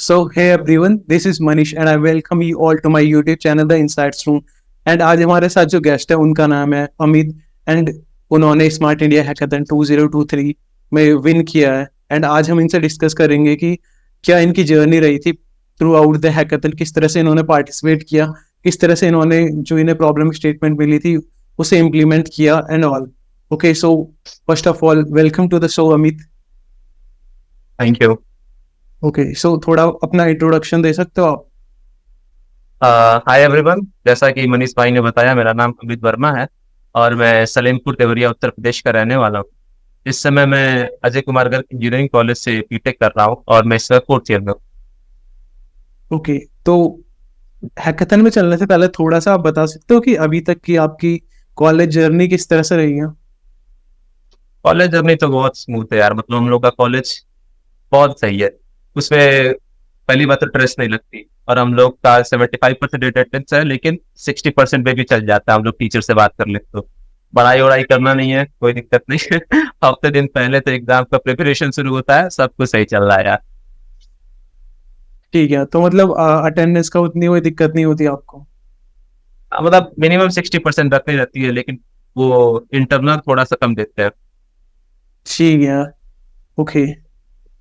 So, hey everyone, this is Manish and I welcome you all to my YouTube channel The Insights Room. And आज हमारे साथ जो guest है उनका नाम है अमित एंड उन्होंने स्मार्ट इंडिया हैकाथन 2023 में विन किया है। एंड आज हम इनसे डिस्कस करेंगे कि क्या इनकी जर्नी रही थी थ्रू आउट द हैकाथन, किस तरह से इन्होंने पार्टिसिपेट किया, किस तरह से इन्होंने जो इन्हें प्रॉब्लम स्टेटमेंट मिली थी उसे इम्प्लीमेंट किया and all. Okay, so first of all welcome to the show Amit. Thank you. Okay, so थोड़ा अपना इंट्रोडक्शन दे सकते हो आप? हाय एवरीवन, जैसा कि मनीष भाई ने बताया, मेरा नाम अमित वर्मा है और मैं सलेमपुर देवरिया उत्तर प्रदेश का रहने वाला हूँ। इस समय मैं अजय कुमार गर्ग इंजीनियरिंग कॉलेज से बीटेक कर रहा हूँ और मैं इसका फोर्थ ईयर में हूँ। ओके, तो हैकाथन में चलने से पहले थोड़ा सा आप बता सकते हो कि अभी तक की आपकी कॉलेज जर्नी किस तरह से रही है? कॉलेज जर्नी तो बहुत स्मूथ है यार, मतलब हम लोग का कॉलेज बहुत सही है। उसमें पहली बात तो स्ट्रेस नहीं लगती और हम लोग का 75% अटेंडेंस है, लेकिन 60% में भी चल जाता है। हम लोग टीचर से बात कर ले तो पढ़ाई वढ़ाई करना नहीं है, कोई दिक्कत नहीं है। हफ्ते दिन पहले तो एग्जाम का प्रिपरेशन शुरू होता है, सब कुछ सही चल रहा है यार। ठीक है, तो मतलब अटेंडेंस का उतनी कोई दिक्कत नहीं होती आपको? मतलब मिनिमम 60% रखनी रहती है, लेकिन वो इंटरनल थोड़ा सा कम देते हैं। ठीक है, ओके,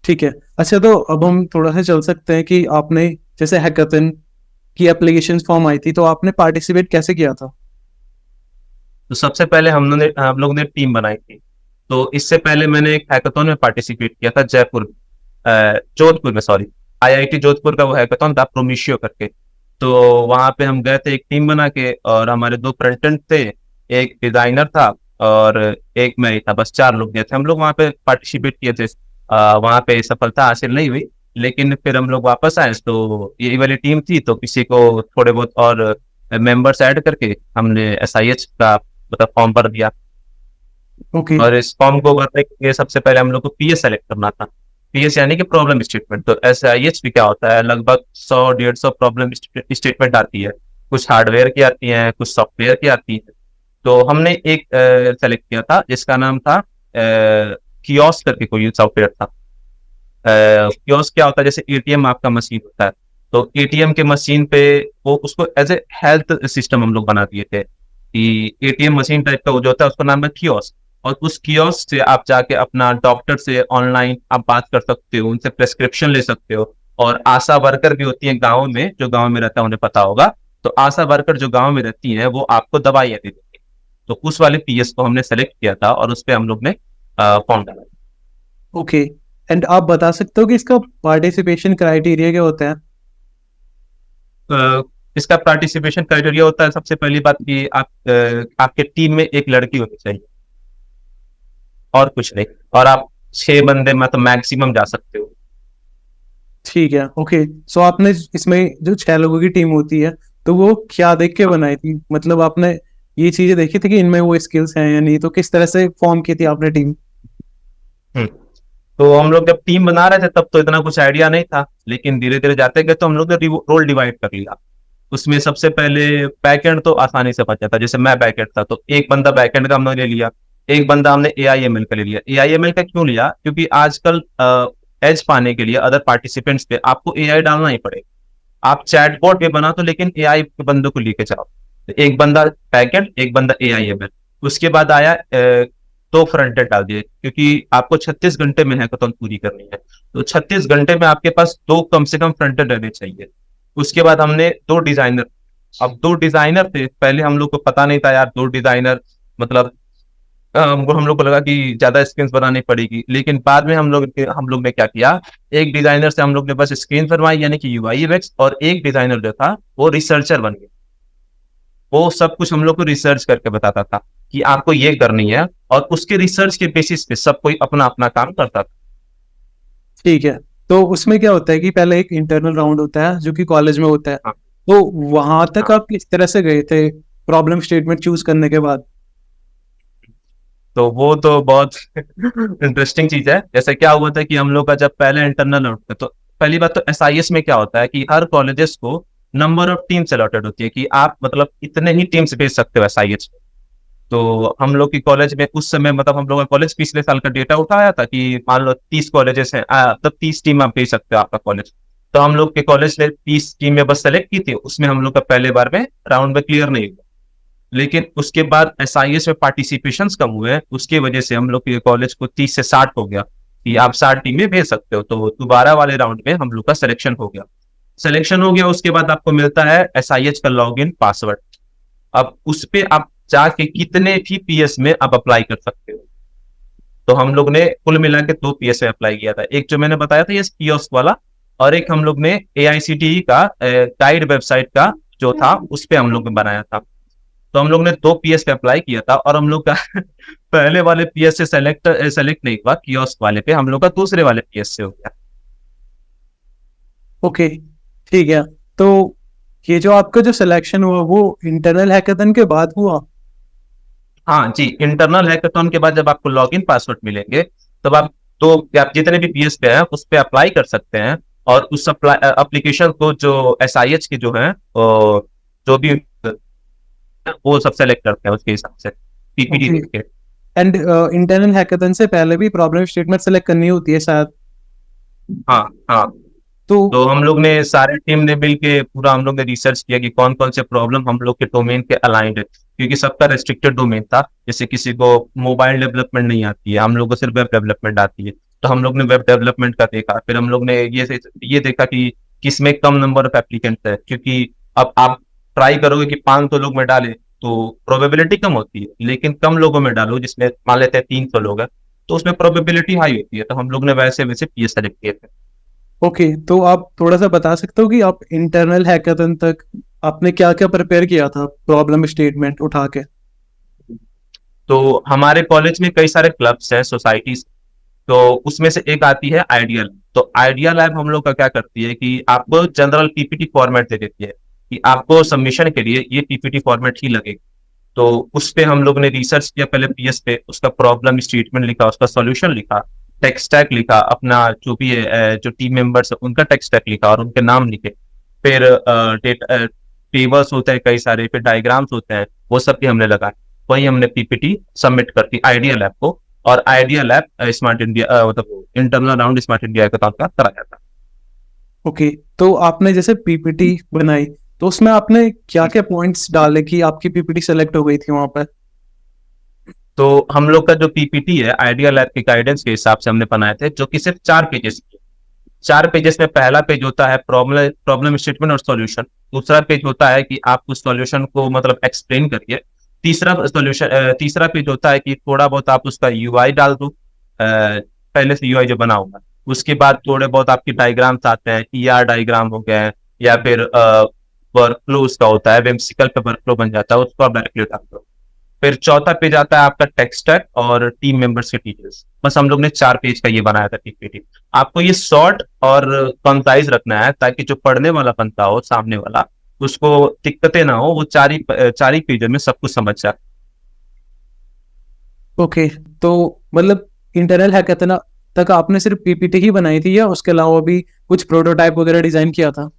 ठीक है। अच्छा, तो अब हम थोड़ा सा चल सकते हैं कि आपने जैसे हैकाथन की एप्लीकेशन फॉर्म आई थी तो आपने पार्टिसिपेट कैसे किया था? तो सबसे पहले हम लोग ने टीम बनाई थी। तो इससे पहले मैंने एक हैकाथॉन में पार्टिसिपेट किया था जोधपुर में, सॉरी, आईआईटी जोधपुर का वो हैकाथॉन था, प्रोमिशियो करके। तो वहां पे हम गए थे एक टीम बना के और हमारे दो फ्रंट थे, एक डिजाइनर था और एक मैं ही था, बस 4 लोग गए थे। हम लोग वहां पे पार्टिसिपेट किए थे। वहां पे सफलता हासिल नहीं हुई, लेकिन फिर हम लोग वापस आए तो यही वाली टीम थी, तो किसी को थोड़े बहुत और मेंबर्स ऐड करके हमने एसआईएच का मतलब फॉर्म भर दिया। ओके, और इस फॉर्म को भरने के लिए सबसे पहले हम लोग को पीएस सेलेक्ट करना था। पीएस यानी कि प्रॉब्लम स्टेटमेंट। तो एसआईएच भी क्या होता है, लगभग 100-150 प्रॉब्लम स्टेटमेंट आती है। कुछ हार्डवेयर की आती है, कुछ सॉफ्टवेयर की आती है। तो हमने एक सेलेक्ट किया था जिसका नाम था कियोस्क करके कोई सॉफ्टवेयर था। कियोस्क क्या होता है, जैसे एटीएम आपका मशीन होता है, तो एटीएम के मशीन पे वो उसको एज ए हेल्थ सिस्टम हम लोग बना दिए थे कि एटीएम मशीन टाइप का वो जो होता है उसका नाम है कियोस्क। और उस कियोस्क से आप जाके अपना डॉक्टर से ऑनलाइन आप बात कर सकते हो, उनसे प्रेस्क्रिप्शन ले सकते हो। और आशा वर्कर भी होती है गाँव में, जो गाँव में रहता है उन्हें पता होगा। तो आशा वर्कर जो गाँव में रहती है वो आपको दवाइयाँ दे देती है। तो उस वाले पीएस को हमने सेलेक्ट किया था और उस पर हम लोग ने फॉर्म डाला। ओके, एंड आप बता सकते हो कि इसका पार्टिसिपेशन क्राइटेरिया क्या होता है? इसका पार्टिसिपेशन क्राइटेरिया होता है, सबसे पहली बात कि आपके टीम में एक लड़की होनी चाहिए और कुछ नहीं। और आप 6 बंदे मतलब मैक्सिमम जा सकते हो। ठीक है, ओके। सो आपने इसमें जो 6 लोगों की टीम होती है तो वो क्या देख के बनाई थी? मतलब आपने ये चीजें देखी थी कि इनमें वो स्किल्स हैं या नहीं, तो किस तरह से फॉर्म की थी आपने टीम? तो हम लोग जब टीम बना रहे थे तब तो इतना कुछ आइडिया नहीं था, लेकिन धीरे धीरे जाते गए तो हम लोग ने रोल डिवाइड कर लिया। उसमें सबसे पहले बैकएंड तो आसानी से बच जाता, जैसे मैं बैकएंड था तो एक बंदा बैकएंड का हमने ले लिया, एक बंदा हमने एआईएमएल का ले लिया। एआईएमएल का क्यों लिया, क्योंकि आजकल एज पाने के लिए अदर पार्टिसिपेंट्स पे आपको एआई डालना ही पड़ेगा। आप चैटबॉट भी बना तो, लेकिन एआई के बंदों को लेके जाओ। तो एक बंदा बैकएंड, एक बंदा एआईएमएल। उसके बाद आया तो फ्रंट एंड डाल दिए, क्योंकि आपको 36 घंटे में हैकाथॉन पूरी करनी है। तो 36 घंटे में आपके पास 2 कम से कम फ्रंट एंड रहने चाहिए। उसके बाद हमने 2 डिजाइनर। अब 2 डिजाइनर थे, पहले हम लोग को पता नहीं था यार 2 डिजाइनर मतलब हम लोग को लगा कि ज्यादा स्क्रीन बनानी पड़ेगी, लेकिन बाद में हम लोग ने क्या किया, एक डिजाइनर से हम लोग ने बस स्क्रीन बनवाई यानी कि यूआई यूएक्स, और एक डिजाइनर जो था वो रिसर्चर बन गया। वो सब कुछ हम लोग को रिसर्च करके बताता था कि आपको ये करनी है, और उसके रिसर्च के बेसिस पे सब कोई अपना अपना काम करता था। ठीक है, तो उसमें क्या होता है कि पहले एक इंटरनल राउंड होता है जो कि कॉलेज में होता है। हाँ, तो वहां तक हाँ। आप किस तरह से गए थे प्रॉब्लम स्टेटमेंट चूज करने के बाद? तो वो तो बहुत इंटरेस्टिंग चीज है। जैसे क्या हुआ था कि हम लोग का जब पहले इंटरनल राउंड था, तो पहली बात तो एसआईएस में क्या होता है कि हर कॉलेजेस को नंबर ऑफ टीम्स अलॉटेड होती है कि आप मतलब इतने ही टीम्स भेज सकते हो एसआईएस में। तो हम लोग की कॉलेज में उस समय मतलब हम लोग का कॉलेज पिछले साल का डेटा उठाया था कि मान लो 30 कॉलेजेस हैं, तब 30 टीम आप भेज सकते हो आपका कॉलेज। तो हम लोग के कॉलेज ने 30 टीमें बस सेलेक्ट की थी, उसमें हम लोग का पहले बार में राउंड में क्लियर नहीं हुआ। लेकिन उसके बाद SIS में पार्टिसिपेशन कम हुए, उसकी वजह से हम लोग के कॉलेज को 30 से 60 हो गया कि आप 60 टीमें भेज सकते हो। तो दोबारा वाले राउंड में हम लोग का सिलेक्शन हो गया। सिलेक्शन हो गया, उसके बाद आपको मिलता है SIH का लॉगिन पासवर्ड। अब उस पे आप जाके कितने भी PS में आप अप्लाई कर सकते हो। तो हम लोग ने कुल मिला के 2 PS में अप्लाई किया था, एक जो मैंने बताया था ये कियोस्क वाला, और एक हम लोग ने AICTE का गाइड वेबसाइट का जो था उस पे हम लोग ने बनाया था। तो हम लोग ने 2 PS पे अप्लाई किया था, और हम लोग का पहले वाले PS से सेलेक्ट नहीं हुआ, कियोस्क वाले पे हम लोग का दूसरे वाले PS से हो गया। ओके, ठीक है। तो ये जो आपका जो सिलेक्शन हुआ वो इंटरनल हैकाथन के बाद हुआ? हाँ जी, इंटरनल हैकाथन के बाद जब आपको लॉगिन पासवर्ड मिलेंगे, तब आप जितने भी PS पे हैं उस पे अप्लाई कर सकते हैं, और उस एप्लीकेशन को जो SIH के जो है जो भी वो सब सेलेक्ट करते हैं उसके हिसाब से PPT ओके। देख के। एंड इंटरनल हैकाथन से पहले भी प्रॉब्लम स्टेटमेंट सेलेक्ट करनी होती है शायद? हाँ हाँ। तो तो हम लोग ने सारे टीम ने मिलके पूरा हम लोग ने रिसर्च किया कि कौन कौन से प्रॉब्लम हम लोग के डोमेन के अलाइंड है, क्योंकि सबका रेस्ट्रिक्टेड डोमेन था। जैसे किसी को मोबाइल डेवलपमेंट नहीं आती है, हम लोग को सिर्फ वेब डेवलपमेंट आती है, तो हम लोग ने वेब डेवलपमेंट का देखा। फिर हम लोग ने ये देखा कि किसमें कम नंबर ऑफ एप्लीकेंट है, क्योंकि अब आप ट्राई करोगे कि 500 लोग में डाले तो प्रोबेबिलिटी कम होती है, लेकिन कम लोगों में डालो जिसमें मान लेते हैं 300 लोग हैं, तो उसमें प्रोबेबिलिटी हाई होती है। तो हम लोग ने वैसे वैसे PS सेलेक्ट किए थे। ओके, तो आप थोड़ा सा बता सकते हो कि आप इंटरनल हैकाथन तक आपने क्या क्या प्रिपेयर किया था प्रॉब्लम स्टेटमेंट उठा के? तो हमारे कॉलेज में कई सारे क्लब्स हैं, सोसाइटीज, तो उसमें से एक आती है आइडिया लैब। तो आइडिया लैब हम लोग का क्या करती है कि आपको जनरल PPT फॉर्मेट दे देती है कि आपको सबमिशन के लिए ये PPT फॉर्मेट ही लगेगा। तो उस पे हम लोग ने रिसर्च किया पहले PS पे, उसका प्रॉब्लम स्टेटमेंट लिखा, उसका सॉल्यूशन लिखा, टेक स्टैक लिखा, अपना जो भी है जो टीम मेंबर्स है उनका टेक स्टैक लिखा और उनके नाम लिखे। फिर टेबल्स होते हैं कई सारे, फिर डायग्राम्स होते हैं, वो सब भी हमने लगाए। वही हमने PPT सबमिट करती आइडिया लैब को, और आइडिया लैब स्मार्ट इंडिया मतलब इंटरनल राउंड स्मार्ट इंडिया का कराया था। ओके, तो आपने जैसे पीपीटी बनाई तो उसमें आपने क्या क्या पॉइंट्स डाले कि आपकी पीपीटी सेलेक्ट हो गई थी वहां पर? तो हम लोग का जो PPT है आइडिया लैब के गाइडेंस के हिसाब से हमने बनाए थे, जो कि सिर्फ 4 पेजेस की। 4 पेजेस में पहला पेज होता है प्रॉब्लम स्टेटमेंट और सॉल्यूशन। दूसरा पेज होता है कि आप उस सॉल्यूशन को मतलब एक्सप्लेन करिए। तीसरा पेज होता है कि थोड़ा बहुत आप उसका UI डाल दो, पहले से UI जो बना होगा। उसके बाद थोड़े बहुत आपकी डायग्राम्स आते हैं, ER डायग्राम हो गए, या फिर वर्कफ्लो उसका होता है, वेमसिकल पे वर्कफ्लो बन जाता है, उसको आप डायरेक्टली डाल दो। फिर चौथा पेज आता है आपका टेक्स्ट स्टैक और टीम मेंबर्स के डिटेल्स। बस हम लोग ने 4 पेज का ये बनाया था PPT। आपको ये शॉर्ट और कंसाइज रखना है, ताकि जो पढ़ने वाला बनता हो सामने वाला, उसको दिक्कतें ना हो, वो 4 ही पेजों में सब कुछ समझ जाए। ओके, तो मतलब इंटरनल हैकाथन तक आपने सिर्फ पीपीटी ही बनाई थी या उसके अलावा भी कुछ प्रोटोटाइप वगैरह डिजाइन किया था?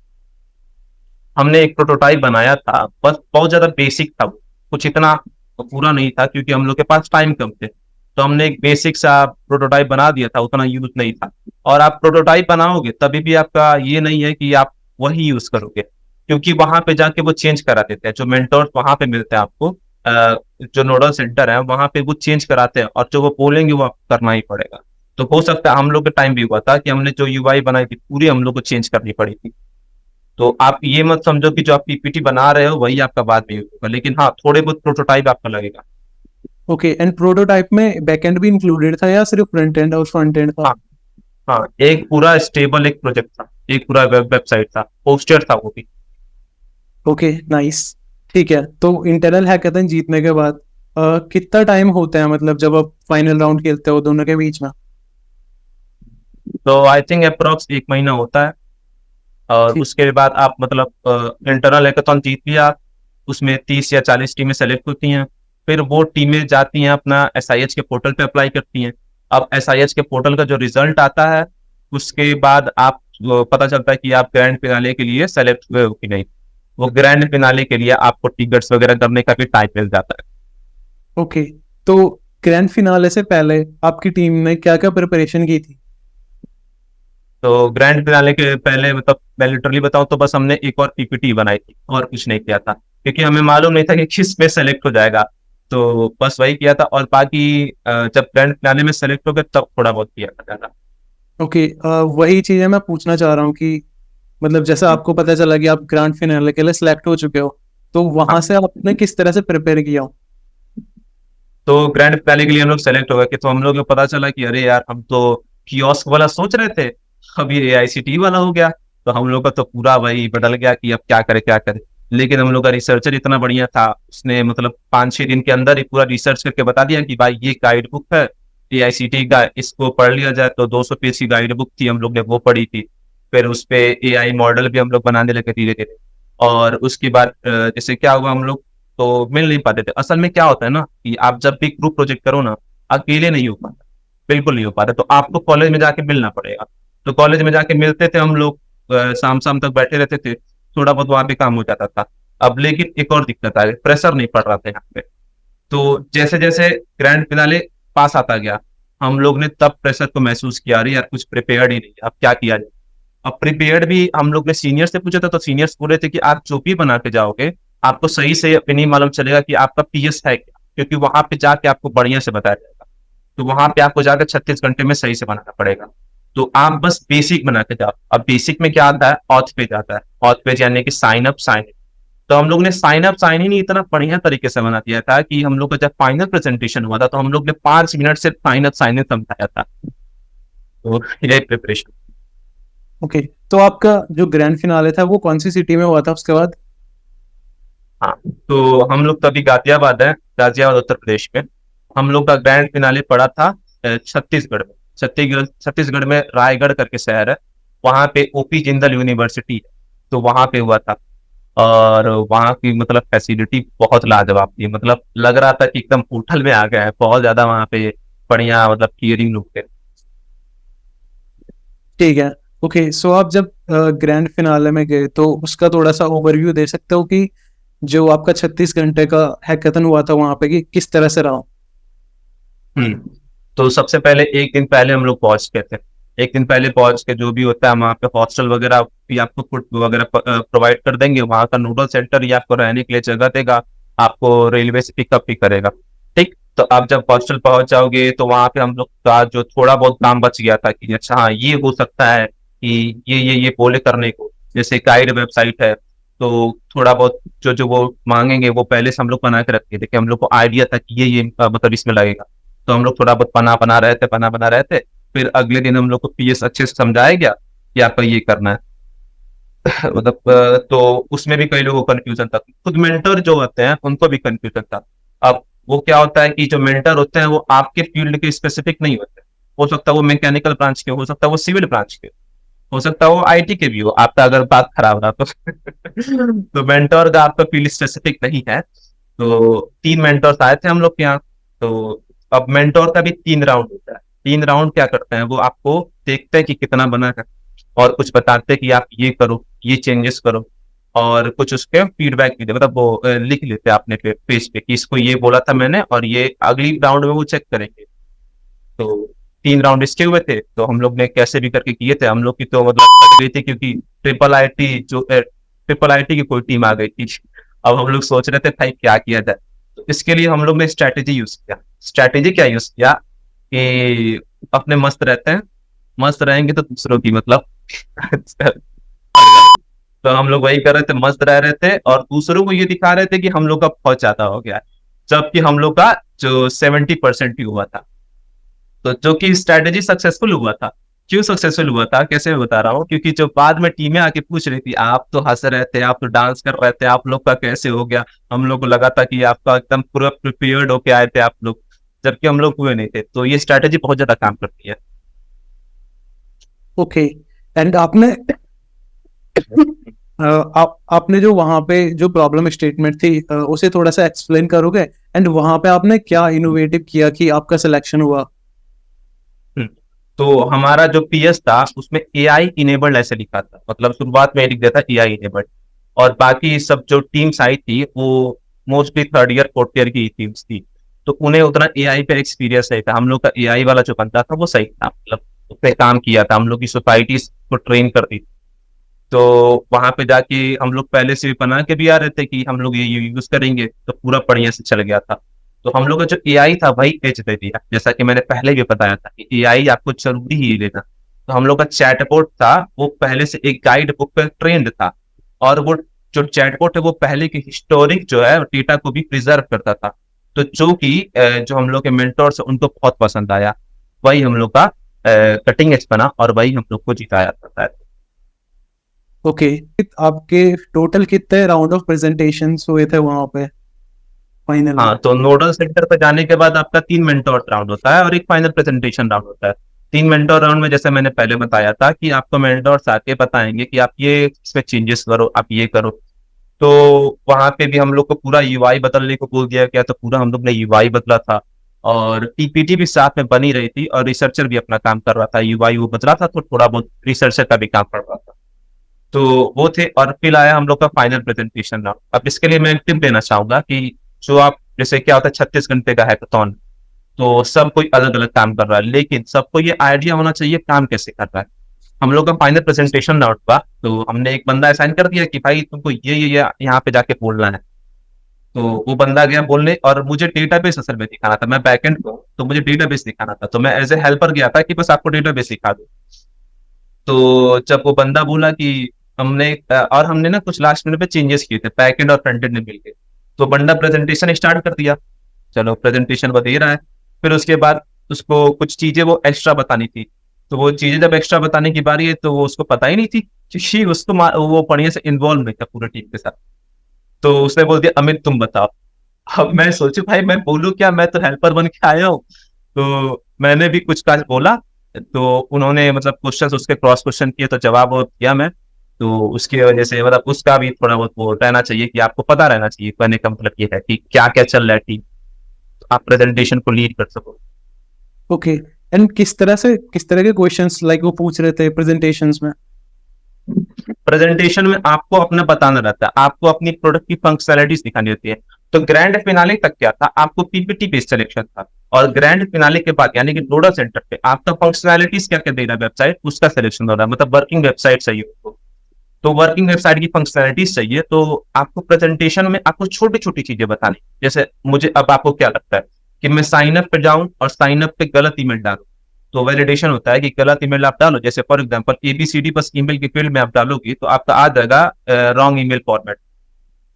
हमने एक प्रोटोटाइप बनाया था, बस बहुत ज्यादा बेसिक था, कुछ इतना पूरा नहीं था, क्योंकि हम लोग के पास टाइम कम थे। तो हमने एक बेसिक सा प्रोटोटाइप बना दिया था, उतना यूज नहीं था। और आप प्रोटोटाइप बनाओगे तभी भी आपका ये नहीं है कि आप वही यूज करोगे, क्योंकि वहां पे जाके वो चेंज करा देते हैं। जो मेंटोर्स वहां पे मिलते हैं आपको, जो नोडल सेंटर है वहां पे वो चेंज कराते हैं, और जो वो बोलेंगे वो आपको करना ही पड़ेगा। तो हो सकता है हम लोग के टाइम भी हुआ था कि हमने जो UI बनाई थी पूरी हम लोग को चेंज करनी पड़ी थी। तो आप ये मत समझो कि जो आप PPT बना रहे हो वही आपका बाद में होगा, लेकिन हाँ थोड़े बहुत प्रोटोटाइप आपका लगेगा। ओके, एंड प्रोटोटाइप में बैकएंड भी इंक्लूडेड था या सिर्फ फ्रंट एंड और फ्रंट एंड था? हाँ हाँ, एक पूरा स्टेबल एक प्रोजेक्ट था, एक पूरा वेबसाइट था, पोस्टर था वो भी। Okay, nice. ठीक है, तो इंटरनल हैकाथन जीतने के बाद कितना टाइम होता है, मतलब जब आप फाइनल राउंड खेलते हो दोनों के बीच में? तो आई थिंक अप्रोक्स 1 महीना होता है, और ठीक। उसके बाद आप मतलब इंटरनल हैकाथन जीत लिया, उसमें 30 या 40 टीमें सेलेक्ट होती हैं। फिर वो टीमें जाती हैं अपना SIH के पोर्टल पे अप्लाई करती हैं। अब SIH के पोर्टल का जो रिजल्ट आता है, उसके बाद आप पता चलता है कि आप ग्रैंड फिनाले के लिए सेलेक्ट हुए हो कि नहीं। वो ग्रैंड फिनाले के लिए आपको टिकट्स वगैरह करने का भी टाइम मिल जाता है। ओके, तो ग्रैंड फिनाले से पहले आपकी टीम ने क्या क्या प्रिपरेशन की थी? तो ग्रैंड फिनाले के पहले मतलब मैं लिटरली बताऊं तो बस हमने एक और पीपीटी बनाई थी और कुछ नहीं किया था, क्योंकि हमें मालूम नहीं था कि किस में सेलेक्ट हो जाएगा। तो बस वही किया था, और बाकी जब ग्रैंड फिनाले में सेलेक्ट हो गए तब थोड़ा बहुत किया था ज्यादा। ओके, वही चीज़ है मैं पूछना चाह रहा हूँ कि मतलब जैसा आपको पता चला कि आप ग्रैंड फिनाले के लिए सिलेक्ट हो चुके हो, तो वहां हाँ, से आपने किस तरह से प्रिपेयर किया हो? तो ग्रैंड फिनाले के लिए हम लोग सेलेक्ट हो गए कि, तो हम लोग को पता चला कि अरे यार हम तो कियोस्क वाला सोच रहे थे, अब ये एआईसीटी वाला हो गया। तो हम लोग का तो पूरा वही बदल गया कि अब क्या करें क्या करें। लेकिन हम लोग का रिसर्चर इतना बढ़िया था, उसने मतलब 5-6 दिन के अंदर ही पूरा रिसर्च करके बता दिया कि भाई ये गाइड बुक है एआईसीटी का, इसको पढ़ लिया जाए। तो 200 पेज की गाइड बुक थी, हम लोग ने वो पढ़ी थी। फिर उस पे एआई मॉडल भी हम लोग बनाने लगे धीरे धीरे। और उसके बाद जैसे क्या हुआ, हम लोग तो मिल नहीं पाते थे। असल में क्या होता है ना कि आप जब भी ग्रुप प्रोजेक्ट करो ना, अकेले नहीं हो पाता, बिल्कुल नहीं हो पाता। तो आपको कॉलेज में जाके मिलना पड़ेगा। तो कॉलेज में जाके मिलते थे हम लोग, शाम शाम तक बैठे रहते थे, थोड़ा बहुत वहां पे काम हो जाता था। अब लेकिन एक और दिक्कत आ गई, प्रेशर नहीं पड़ रहा था यहाँ पे। तो जैसे जैसे ग्रैंड फिनाले पास आता गया, हम लोग ने तब प्रेशर को महसूस किया, अरे यार कुछ प्रिपेयर्ड ही नहीं है, अब क्या किया जाए। अब प्रिपेयर्ड भी हम लोग ने सीनियर से पूछा था, तो सीनियर्स बोल रहे थे कि आप जो भी बना के जाओगे, आपको सही से नहीं मालूम चलेगा कि आपका पीएस है क्या, क्योंकि वहां पे जाके आपको बढ़िया से बताया जाएगा। तो वहां पे आपको जाकर 36 घंटे में सही से बनाना पड़ेगा। तो आप बस बेसिक बना के जाओ। अब बेसिक में क्या आता है, ऑथ पेज आता है। ऑथ पेज यानी कि साइन अप साइन इन। तो हम लोग ने साइन अप साइन इन इतना बढ़िया तरीके से बना दिया था कि हम लोग का जब फाइनल प्रेजेंटेशन हुआ था, तो हम लोग ने 5 मिनट से साइन अप साइन इन समझाया था। तो यही प्रिपरेशन। ओके, तो आपका जो ग्रैंड फिनाले था वो कौन सी सिटी में हुआ था उसके बाद? हाँ, तो हम लोग तो अभी गाजियाबाद है, गाजियाबाद उत्तर प्रदेश में। हम लोग का ग्रैंड फिनाले पड़ा था छत्तीसगढ़ में। छत्तीसगढ़ में रायगढ़ करके शहर है, वहां पे ओपी जिंदल यूनिवर्सिटी है। तो वहां पे हुआ था। और वहां की मतलब फैसिलिटी बहुत लाजवाब थी, मतलब लग रहा था कि एकदम होटल में आ गए हैं, बहुत ज्यादा वहां पे बढ़िया मतलब केयरिंग लोग थे। ठीक है। ओके, सो आप जब ग्रैंड फिनाले में गए तो उसका थोड़ा सा ओवरव्यू दे सकते हो कि जो आपका 36 घंटे का हैकाथन हुआ था वहां पे कि किस तरह से रहा? हम्म तो सबसे पहले एक दिन पहले हम लोग पहुंच गए थे। एक दिन पहले पहुंच के जो भी होता है वहाँ पे हॉस्टल वगैरह भी आपको फूड वगैरह प्रोवाइड कर देंगे। वहाँ का नूडल सेंटर या आपको रहने के लिए जगह देगा, आपको रेलवे से पिकअप भी करेगा। ठीक, तो आप जब हॉस्टल पहुंच जाओगे तो वहाँ पे हम लोग का जो थोड़ा बहुत काम बच गया था कि अच्छा हाँ ये हो सकता है कि ये बोले करने को, जैसे गाइड वेबसाइट है। तो थोड़ा बहुत जो जो वो मांगेंगे वो पहले से हम लोग बना के रखे थे, कि हम लोग को आइडिया था कि ये मतलब इसमें लगेगा। तो हम लोग थोड़ा बहुत बना बना रहे थे। फिर अगले दिन हम लोग को पीएस अच्छे से समझाया गया कि आपको ये करना है। मतलब तो उसमें भी कई लोगों को कंफ्यूजन था, खुद मेंटर जो होते हैं उनको भी कंफ्यूजन था। अब वो क्या होता है कि जो मेंटर होते हैं वो आपके फील्ड के स्पेसिफिक नहीं होते। हो सकता है वो मैकेनिकल ब्रांच के, हो सकता है वो सिविल ब्रांच के, हो सकता है वो आईटी के भी हो, आपका अगर बात खराब रहा तो। तो मेंटर का आपका फील्ड स्पेसिफिक नहीं है। तो 3 मेंटर्स आए थे हम लोग के यहाँ। तो अब मेंटोर का भी 3 राउंड होता है। 3 राउंड क्या करते हैं, वो आपको देखते हैं कि कितना बना है, और कुछ बताते हैं कि आप ये करो, ये चेंजेस करो, और कुछ उसके फीडबैक भी दे, मतलब वो लिख लेते हैं अपने पेज पे कि इसको ये बोला था मैंने, और ये अगली राउंड में वो चेक करेंगे। तो 3 राउंड इसके हुए थे, तो हम लोग ने कैसे भी करके किए थे। हम लोग की तो मतलब फट गई थी, क्योंकि ट्रिपल आईटी की कोई टीम आ गई थी। अब हम लोग सोच रहे थे भाई क्या किया जाए। तो इसके लिए हम लोग ने स्ट्रैटेजी यूज किया। स्ट्रैटेजी क्या यूज किया कि अपने मस्त रहते हैं, मस्त रहेंगे तो दूसरों की मतलब तो हम लोग वही कर रहे थे, मस्त रह रहे थे, और दूसरों को ये दिखा रहे थे कि हम लोग का बहुत ज्यादा हो गया है, जबकि हम लोग का जो 70% ही हुआ था। तो जो कि स्ट्रैटेजी सक्सेसफुल हुआ था। क्यों सक्सेसफुल हुआ था, कैसे मैं बता रहा हूँ, क्योंकि जो बाद में टीमें आके पूछ रही थी, आप तो हंस रहे थे, आप तो डांस कर रहे थे, आप लोग का कैसे हो गया, हम लोग को लगा था कि आपका एकदम पूरा प्रिपेयर्ड होके आए थे आप लोग, जबकि हम लोग हुए नहीं थे। तो ये स्ट्रैटेजी बहुत ज्यादा काम करती है। ओके, एंड आपने आपने जो वहां पे जो प्रॉब्लम स्टेटमेंट थी उसे थोड़ा सा एक्सप्लेन करोगे? एंड वहां पे आपने क्या इनोवेटिव किया कि आपका सिलेक्शन हुआ? हम्म, तो हमारा जो पीएस था उसमें एआई इनेबल्ड ऐसे लिखा था, मतलब शुरुआत में लिख दिया था एआई इनेबल्ड। और बाकी सब जो टीम्स आई थी वो mostly third year fourth year की टीम्स थी। तो उन्हें उतना एआई पे एक्सपीरियंस नहीं था। हम लोग का एआई वाला जो बंदा था वो सही था, मतलब उसने काम किया था, हम लोग की सोसाइटी को ट्रेन कर दी। तो वहां पे जाके हम लोग पहले से बना के भी आ रहे थे कि हम लोग ये यूज करेंगे, तो पूरा बढ़िया से चल गया था। तो हम लोग का जो एआई था वही एज दे दिया, जैसा कि मैंने पहले भी बताया था कि एआई आपको जरूरी ही लेना। तो हम लोग का चैटबॉट था वो पहले से एक गाइड बुक पे ट्रेंड था, और वो जो चैटबॉट है वो पहले की हिस्टोरिक जो है डेटा को भी प्रिजर्व करता था। तो जो कि जो हम लोग के मेंटोर्स उनको बहुत पसंद आया, वही हम लोग का कटिंग एज बना और वही हम लोग को जिताया था। ओके, आपके टोटल कितने राउंड ऑफ प्रेजेंटेशंस हुए थे वहां पे फाइनल में? हाँ, तो नोडल सेंटर पर जाने के बाद आपका 3 मेंटोर राउंड होता है और एक फाइनल प्रेजेंटेशन राउंड होता है। 3 मेंटोर राउंड में जैसे मैंने पहले बताया था कि आपको मेंटोर्स आके बताएंगे कि आप ये इसमें चेंजेस करो, आप ये करो। तो वहां पे भी हम लोग को पूरा यूआई बदलने को बोल दिया गया, तो पूरा हम लोग ने यूआई बदला था। और पीपीटी भी साथ में बनी रही थी और रिसर्चर भी अपना काम कर रहा था। यूआई वो बदला था तो थोड़ा बहुत रिसर्चर का भी काम कर रहा था। तो वो थे, और फिर आया हम लोग का फाइनल प्रेजेंटेशन राउंड। अब इसके लिए मैं एक टिप देना चाहूंगा कि जो आप, जैसे क्या होता है 36 घंटे का हैकाथॉन, तो सब कोई अलग अलग काम कर रहा है, लेकिन सबको ये आइडिया होना चाहिए काम कैसे कर रहा है। हम लोग का फाइनल प्रेजेंटेशन राउंड हुआ, तो हमने एक बंदा असाइन कर दिया कि भाई तुमको ये यहाँ पे जाके बोलना है। तो वो बंदा गया बोलने, और मुझे डेटाबेस असल में दिखाना था, मैं बैकएंड को, तो मुझे डेटाबेस दिखाना था। तो मैं एज ए हेल्पर गया था कि बस आपको डेटाबेस दिखा दो। तो जब वो बंदा बोला कि और हमने ना कुछ लास्ट मिनट पे चेंजेस किए थे बैकएंड और फ्रंट एंड ने मिलकर, तो बंदा प्रेजेंटेशन स्टार्ट कर दिया। चलो प्रेजेंटेशन वो दे रहा है, फिर उसके बाद उसको कुछ चीजें वो एक्स्ट्रा बतानी थी। तो वो चीजें जब एक्स्ट्रा बताने की बारी है तो वो उसको पता ही नहीं थी, क्योंकि वो बढ़िया से इन्वॉल्व नहीं था पूरे टीम के साथ। तो उसने बोल दिया अमित तुम बताओ। अब मैं सोचू भाई मैं बोलूं क्या, मैं तो हेल्पर बन के आया हूँ। तो मैंने भी कुछ काज बोला, तो उन्होंने मतलब क्वेश्चन उसके क्रॉस क्वेश्चन किए, तो जवाब वो दिया मैं। तो उसकी वजह से मतलब उसका भी थोड़ा बहुत वो रहना चाहिए कि आपको पता रहना चाहिए, कहने का मतलब ये है कि क्या क्या चल रहा है टीम, तो आप प्रेजेंटेशन को लीड कर सको। ओके, एंड किस तरह के क्वेश्चंस लाइक वो पूछ रहे थे प्रेजेंटेशंस में? प्रेजेंटेशन में आपको अपना बताना रहता है, आपको अपनी प्रोडक्ट की फंक्शनैलिटीज दिखानी होती है। तो ग्रैंड फिनाले तक क्या था, आपको पीपीटी बेस्ड सिलेक्शन था, और ग्रैंड फिनाले के बाद यानी कि नोडल सेंटर पे आपका फंक्शनैलिटीज क्या क्या दे रहा है वेबसाइट, उसका सिलेक्शन हो रहा है। मतलब वर्किंग वेबसाइट चाहिए उसको, तो वर्किंग वेबसाइट की फंक्शनैलिटीज चाहिए। तो आपको प्रेजेंटेशन में आपको छोटी छोटी चीजें बतानी, जैसे मुझे अब आपको क्या लगता है कि मैं साइन अप पे जाऊं और साइन अप पे गलत ईमेल डालूं, तो वैलिडेशन होता है कि गलत ईमेल आप डालो। जैसे फॉर एग्जांपल एबीसीडी बस ईमेल के फील्ड में आप डालोगी तो आपका आ जाएगा रॉन्ग ईमेल फॉर्मेट।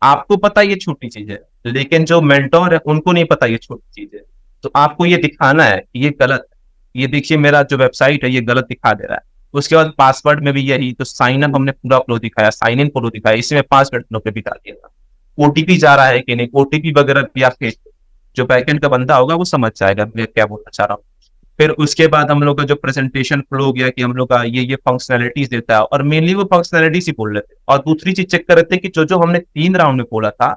आपको पता ये छोटी चीज है, लेकिन जो मेंटोर है उनको नहीं पता ये छोटी चीज है। तो आपको ये दिखाना है कि ये गलत है, ये देखिए मेरा जो वेबसाइट है ये गलत दिखा दे रहा है। उसके बाद पासवर्ड में भी यही, तो साइन अप हमने पूरा फ्लो दिखाया, साइन इन फ्लो दिखाया, इसमें 5 मिनट पे भी डाल दिया था। ओटीपी जा रहा है कि नहीं, ओटीपी वगैरह भी आपके जो बैकएंड का बंदा होगा वो समझ जाएगा मैं क्या बोलना चाह रहा हूँ। फिर उसके बाद हम लोग का जो प्रेजेंटेशन फ्लो हो गया कि हम लोग का ये फंक्शनैलिटीज देता है, और मेनली वो फंक्शनैलिटीज ही बोल रहे थे, और दूसरी चीज चेक कर रहे थे कि जो जो हमने 3 राउंड में बोला था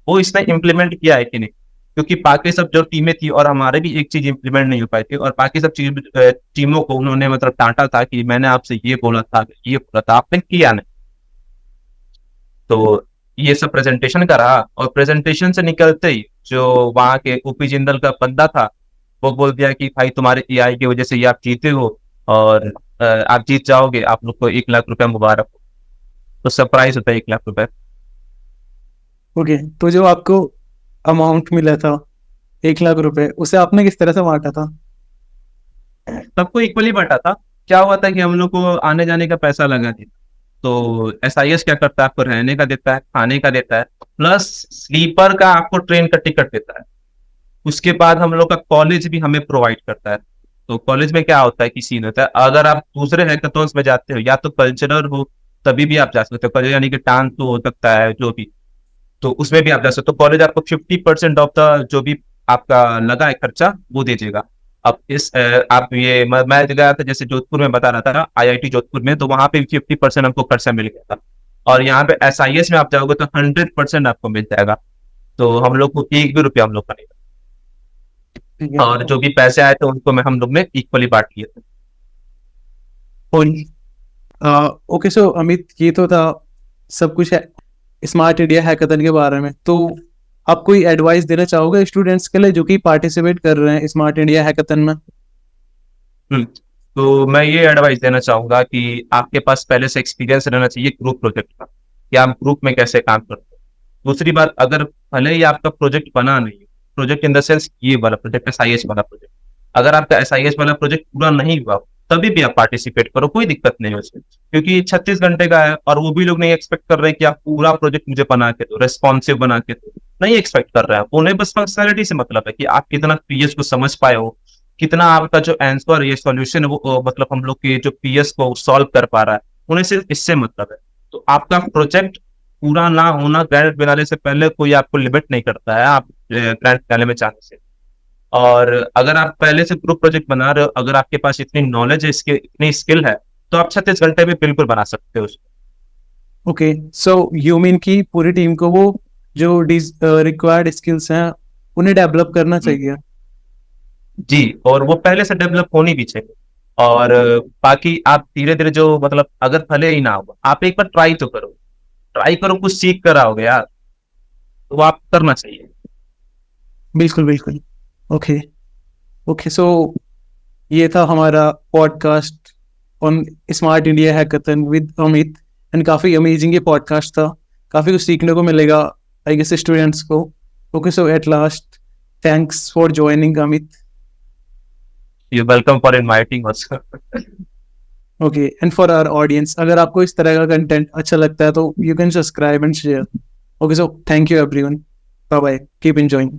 वो इसने इम्प्लीमेंट किया है कि नहीं। क्योंकि बाकी सब जो टीमें थी और हमारे भी एक चीज इम्प्लीमेंट नहीं हो पाई थी, और बाकी सब चीज टीमों को उन्होंने मतलब डांटा था कि मैंने आपसे ये बोला था, ये बोला था, आपने किया नहीं। तो ये सब प्रेजेंटेशन का रहा, और प्रेजेंटेशन से निकलते ही जो वहां के ओपी जिंदल का बंदा था वो बोल दिया कि भाई तुम्हारे एआई की वजह से ये आप जीते हो, और आप जीत जाओगे, आप लोग को 1 लाख रुपया मुबारक हो। तो सरप्राइज होता है 1 लाख रुपए। ओके, तो जो आपको अमाउंट मिला था 1 लाख रुपए, उसे आपने किस तरह से बांटा था? सबको इक्वली बांटा था। क्या हुआ था कि हम लोग को आने जाने का पैसा लगा था। तो एसआईएस क्या करता है, आपको रहने का देता है, खाने का देता है, प्लस स्लीपर का आपको ट्रेन का टिकट देता है। उसके बाद हम लोग का कॉलेज भी हमें प्रोवाइड करता है। तो कॉलेज में क्या होता है कि सीन होता है, अगर आप दूसरे हैकाथॉन्स में जाते हो या तो कल्चरल हो तभी भी आप जा सकते हो, कल्चर यानी कि डांस तो हो सकता है जो भी, तो उसमें भी आप जा सकते हो। कॉलेज आपको 50% ऑफ द जो भी आपका लगा है खर्चा वो दे देगा। अब आप ये मैं गया था जैसे जोधपुर में बता रहा था आईआईटी जोधपुर में, तो वहां पे 50% हमको खर्चा मिल गया था। और यहाँ पे एसआईएस में आप जाओगे तो 100% आपको मिल जाएगा। तो हम लोग को 1 भी रुपया हम लोग का नहीं ठीक था। है। और जो भी पैसे आए थे उनको हम लोग ने इक्वली बांट दिए थे। ओके, सो अमित, ये तो था सब कुछ है स्मार्ट इंडिया हैकाथन के बारे में। तो आप कोई एडवाइस देना चाहोगे स्टूडेंट्स के लिए जो कि पार्टिसिपेट कर रहे हैं स्मार्ट इंडिया हैकाथन में? तो मैं ये एडवाइस देना चाहूंगा कि आपके पास पहले से एक्सपीरियंस रहना चाहिए ग्रुप प्रोजेक्ट का, कि आप ग्रुप में कैसे काम करते हो। दूसरी बात, अगर भले ही आपका प्रोजेक्ट बना नहीं, प्रोजेक्ट इन द सेंस ये वाला प्रोजेक्ट, SIH वाला प्रोजेक्ट, अगर आपका SIH वाला प्रोजेक्ट पूरा नहीं हुआ तभी भी आप पार्टिसिपेट करो, कोई दिक्कत नहीं है उसमें, क्योंकि 36 घंटे का है और वो भी लोग नहीं एक्सपेक्ट कर रहे हैं कि आप पूरा प्रोजेक्ट मुझे बना के दो, रेस्पॉन्सिव बना के दो, नहीं एक्सपेक्ट कर रहे हैं। उन्हें बस फंक्शनैलिटी से मतलब है कि आप कितना पीएस को समझ पाए हो, कितना आपका जो आंसर ये सॉल्यूशन है वो मतलब हम लोग के जो पीएस को सॉल्व कर पा रहा है, उन्हें सिर्फ इससे मतलब है। तो आपका प्रोजेक्ट पूरा ना होना ग्रांट बनाने से पहले कोई आपको लिमिट नहीं करता है आप ग्रांट बनाने में जाने से। और अगर आप पहले से ग्रुप प्रोजेक्ट बना रहे हो, अगर आपके पास इतनी नॉलेज है, इसके इतनी स्किल है, तो आप 36 घंटे में बिल्कुल बना सकते हो उसको। ओके, सो यू मीन कि पूरी टीम को वो जो रिक्वायर्ड स्किल्स हैं उन्हें डेवलप करना चाहिए। जी, और वो पहले से डेवलप होनी भी चाहिए। और बाकी आप धीरे धीरे जो मतलब अगर भले ही ना हो, आप एक बार ट्राई तो करो, ट्राई करो, कुछ सीख कर आओगे यार, तो वो आप करना चाहिए। बिल्कुल बिल्कुल। ओके ओके, सो ये था हमारा podcast on Smart India hackathon with Amit. And काफ़ी अमेजिंग ये पॉडकास्ट था, काफ़ी कुछ सीखने को मिलेगा आई गेस स्टूडेंट्स को। Okay, so at last thanks for joining Amit. You welcome for inviting us. Okay, and for our audience, अगर आपको इस तरह का कंटेंट अच्छा लगता है तो you can subscribe and share. Okay, so thank you everyone, bye bye, keep enjoying.